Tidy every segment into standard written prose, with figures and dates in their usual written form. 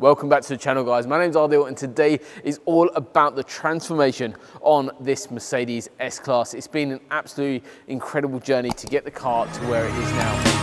Welcome back to the channel, guys. My name's Ardil and today is all about the transformation on this Mercedes S-Class. It's been an absolutely incredible journey to get the car to where it is now.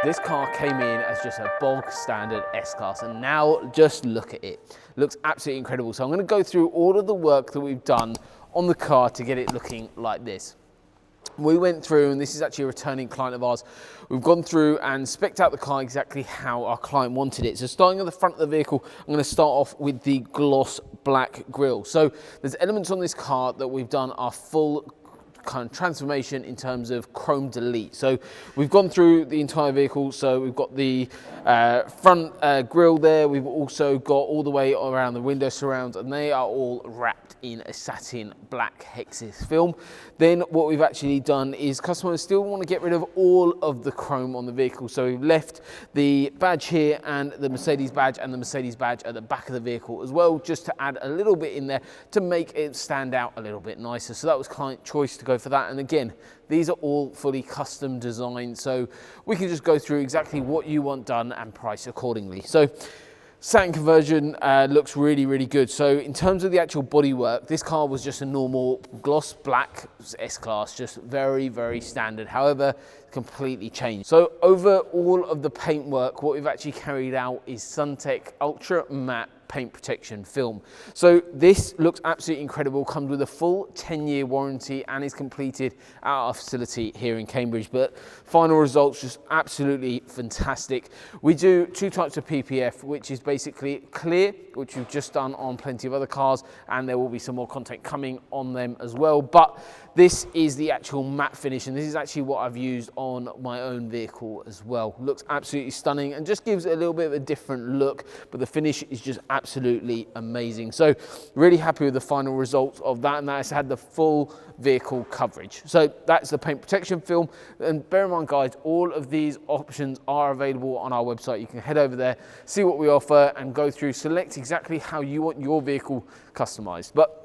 This car came in as just a bog standard S-Class, and now just look at it. It looks absolutely incredible. So I'm going to go through all of the work that we've done on the car to get it looking like this. we went through, and this is actually a returning client of ours, we've gone through and spec'd out the car exactly how our client wanted it. So starting at the front of the vehicle, I'm going to start off with the gloss black grille. So there's elements on this car that we've done our full kind of transformation in terms of chrome delete. So we've gone through the entire vehicle. So we've got the front grille there. We've also got all the way around the window surrounds, and they are all wrapped in a satin black hexis film. Then what we've actually done is customers still want to get rid of all of the chrome on the vehicle. So we've left the badge here and the Mercedes badge and the Mercedes badge at the back of the vehicle as well, just to add a little bit in there to make it stand out a little bit nicer. So that was client choice to go for that. And again, these are all fully custom designed, so we can just go through exactly what you want done and price accordingly. So satin conversion looks really, really good. So in terms of the actual bodywork, this car was just a normal gloss black S-Class, just very, very standard. However, completely changed. So over all of the paintwork, what we've actually carried out is SunTech Ultra Matte paint protection film. So this looks absolutely incredible, comes with a full 10-year warranty and is completed at our facility here in Cambridge. But final results just absolutely fantastic. We do two types of PPF, which is basically clear, which we've just done on plenty of other cars, and there will be some more content coming on them as well. But this is the actual matte finish, and this is actually what I've used on my own vehicle as well. Looks absolutely stunning and just gives it a little bit of a different look, but the finish is just absolutely amazing. So really happy with the final results of that, and that has had the full vehicle coverage. So that's the paint protection film. And bear in mind, guys, all of these options are available on our website. You can head over there, see what we offer, and go through, select exactly how you want your vehicle customized. But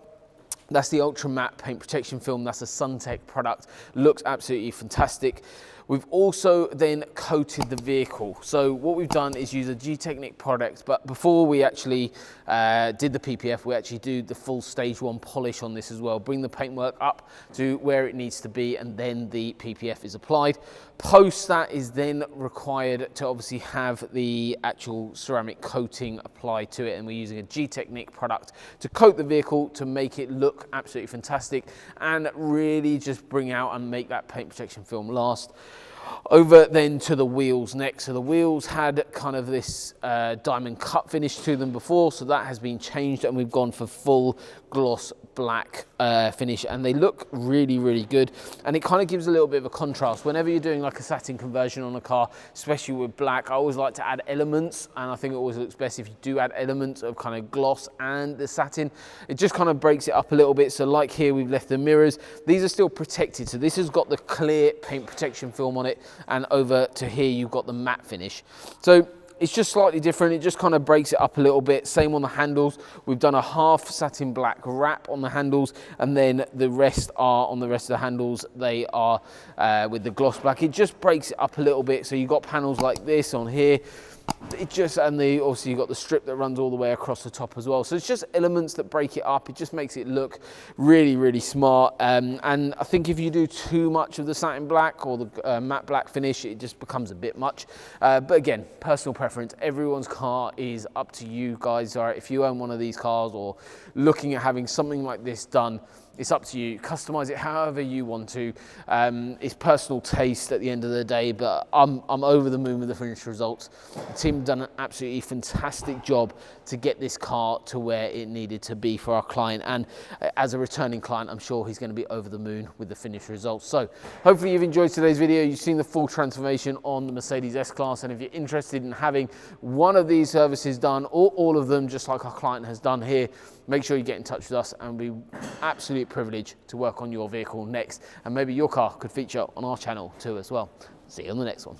that's the Ultra Matte paint protection film. That's a SunTech product. Looks absolutely fantastic. We've also then coated the vehicle. So what we've done is use a G-Technic product, but before we actually did the PPF, we actually do the full stage 1 polish on this as well. Bring the paintwork up to where it needs to be, and then the PPF is applied. Post that is then required to obviously have the actual ceramic coating applied to it, and we're using a G-Technic product to coat the vehicle to make it look absolutely fantastic and really just bring out and make that paint protection film last. Over then to the wheels next. So the wheels had kind of this diamond cut finish to them before, so that has been changed, and we've gone for full gloss black finish, and they look really, really good. And it kind of gives a little bit of a contrast. Whenever you're doing like a satin conversion on a car, especially with black, I always like to add elements, and I think it always looks best if you do add elements of kind of gloss and the satin. It just kind of breaks it up a little bit. So like here, we've left the mirrors. These are still protected, so this has got the clear paint protection film on it, and over to here you've got the matte finish. So it's just slightly different. It just kind of breaks it up a little bit. Same on the handles. We've done a half satin black wrap on the handles, and then the rest are on the rest of the handles. They are with the gloss black. It just breaks it up a little bit. So you've got panels like this on here. It just, and obviously you've got the strip that runs all the way across the top as well. So it's just elements that break it up. It just makes it look really, really smart. And I think if you do too much of the satin black or the matte black finish, it just becomes a bit much. But again, personal preference. Everyone's car is up to you guys. All right, if you own one of these cars or looking at having something like this done, it's up to you. Customize it however you want to. It's personal taste at the end of the day, but I'm over the moon with the finished results. The team have done an absolutely fantastic job to get this car to where it needed to be for our client. And as a returning client, I'm sure he's going to be over the moon with the finished results. So hopefully you've enjoyed today's video. You've seen the full transformation on the Mercedes S-Class. And if you're interested in having one of these services done, or all of them, just like our client has done here, make sure you get in touch with us, and we're absolute privilege to work on your vehicle next, and maybe your car could feature on our channel too as well. See you on the next one.